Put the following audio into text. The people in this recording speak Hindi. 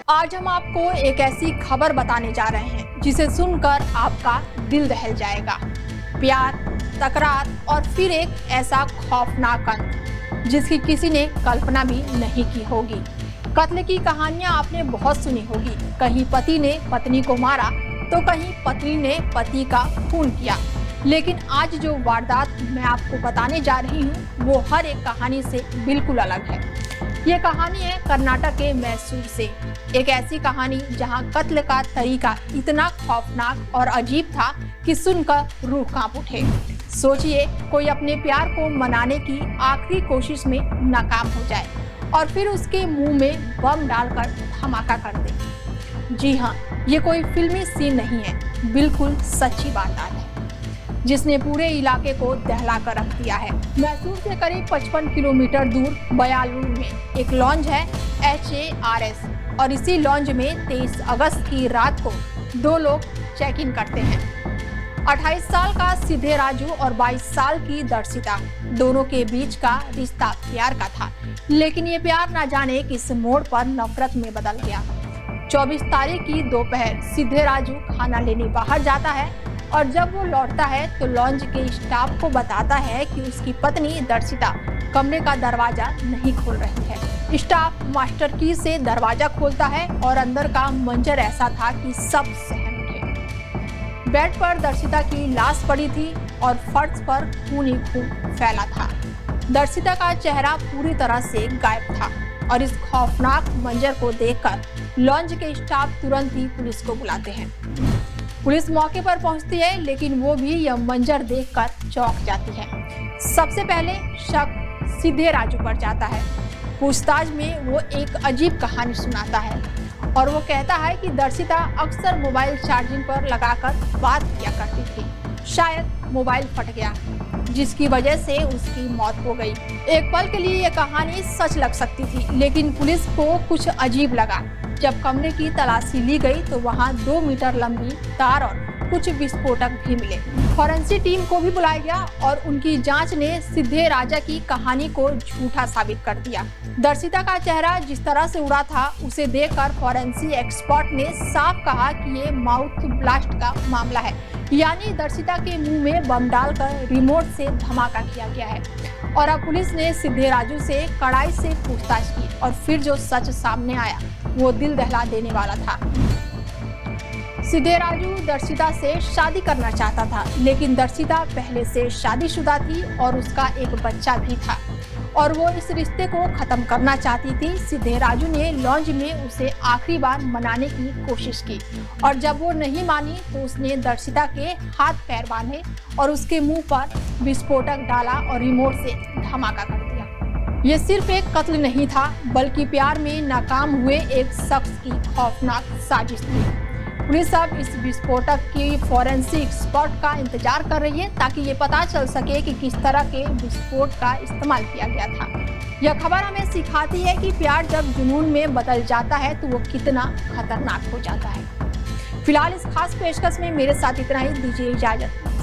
आज हम आपको एक ऐसी खबर बताने जा रहे हैं जिसे सुनकर आपका दिल दहल जाएगा। प्यार, तकरार और फिर एक ऐसा खौफनाक अंत जिसकी किसी ने कल्पना भी नहीं की होगी। कत्ल की कहानियां आपने बहुत सुनी होगी। कहीं पति ने पत्नी को मारा तो कहीं पत्नी ने पति का खून किया, लेकिन आज जो वारदात मैं आपको बताने जा रही हूँ वो हर एक कहानी से बिल्कुल अलग है। ये कहानी है कर्नाटक के मैसूर से। एक ऐसी कहानी जहां कत्ल का तरीका इतना खौफनाक और अजीब था कि सुनकर रूह कांप उठे। सोचिए, कोई अपने प्यार को मनाने की आखिरी कोशिश में नाकाम हो जाए और फिर उसके मुंह में बम डालकर धमाका कर दे। जी हाँ, ये कोई फिल्मी सीन नहीं है, बिल्कुल सच्ची वारदात है जिसने पूरे इलाके को दहला कर रख दिया है। मैसूर से करीब 55 किलोमीटर दूर बयालूर में एक लॉन्ज है HARS, और इसी लॉन्ज में 23 अगस्त की रात को दो लोग चेक इन करते हैं। 28 साल का सीधे राजू और 22 साल की दर्शिता, दोनों के बीच का रिश्ता प्यार का था, लेकिन ये प्यार ना जाने किस मोड़ पर नफरत में बदल गया। 24 तारीख की दोपहर सीधे राजू खाना लेने बाहर जाता है और जब वो लौटता है तो लॉन्ज के स्टाफ को बताता है कि उसकी पत्नी दर्शिता कमरे का दरवाजा नहीं खोल रही है। स्टाफ मास्टर की से दरवाजा खोलता है और अंदर का मंजर ऐसा था कि सब सहम उठे। बेड पर दर्शिता की लाश पड़ी थी और फर्श पर खून ही खून फैला था। दर्शिता का चेहरा पूरी तरह से गायब था और इस खौफनाक मंजर को देखकर लॉन्ज के स्टाफ तुरंत ही पुलिस को बुलाते हैं। पुलिस मौके पर पहुंचती है, लेकिन वो भी यह मंजर देखकर चौंक जाती है। सबसे पहले शक सीधे राजू पर जाता है। पूछताछ में वो एक अजीब कहानी सुनाता है और वो कहता है कि दर्शिता अक्सर मोबाइल चार्जिंग पर लगाकर बात किया करती थी। शायद मोबाइल फट गया जिसकी वजह से उसकी मौत हो गई। एक पल के लिए यह कहानी सच लग सकती थी, लेकिन पुलिस को कुछ अजीब लगा। जब कमरे की तलाशी ली गई तो वहां 2 मीटर लंबी तार और कुछ विस्फोटक भी मिले। फॉरेंसिक टीम को भी बुलाया गया और उनकी जांच ने सीधे राजा की कहानी को झूठा साबित कर दिया। दर्शिता का चेहरा जिस तरह से उड़ा था उसे देखकर फॉरेंसिक एक्सपर्ट ने साफ कहा कि ये माउथ ब्लास्ट का मामला है, यानी दर्शिता के मुंह में बम डालकर रिमोट से धमाका किया गया है। और अब पुलिस ने सीधे राजू से कड़ाई से पूछताछ की और फिर जो सच सामने आया वो दिल दहला देने वाला था। सीधे राजू दर्शिता से शादी करना चाहता था, लेकिन दर्शिता पहले से शादीशुदा थी और उसका एक बच्चा भी था और वो इस रिश्ते को खत्म करना चाहती थी। सीधे राजू ने लॉन्ज में उसे आखिरी बार मनाने की कोशिश की और जब वो नहीं मानी तो उसने दर्शिता के हाथ पैर बांधे और उसके मुंह पर विस्फोटक डाला और रिमोट से धमाका कर दिया। ये सिर्फ एक कत्ल नहीं था, बल्कि प्यार में नाकाम हुए एक शख्स की खौफनाक साजिश थी। पुलिस अब इस विस्फोटक की फॉरेंसिक एक्सपर्ट का इंतजार कर रही है ताकि ये पता चल सके कि किस तरह के विस्फोट का इस्तेमाल किया गया था। यह खबर हमें सिखाती है कि प्यार जब जुनून में बदल जाता है तो वो कितना खतरनाक हो जाता है। फिलहाल इस खास पेशकश में मेरे साथ इतना ही, दीजिए इजाजत।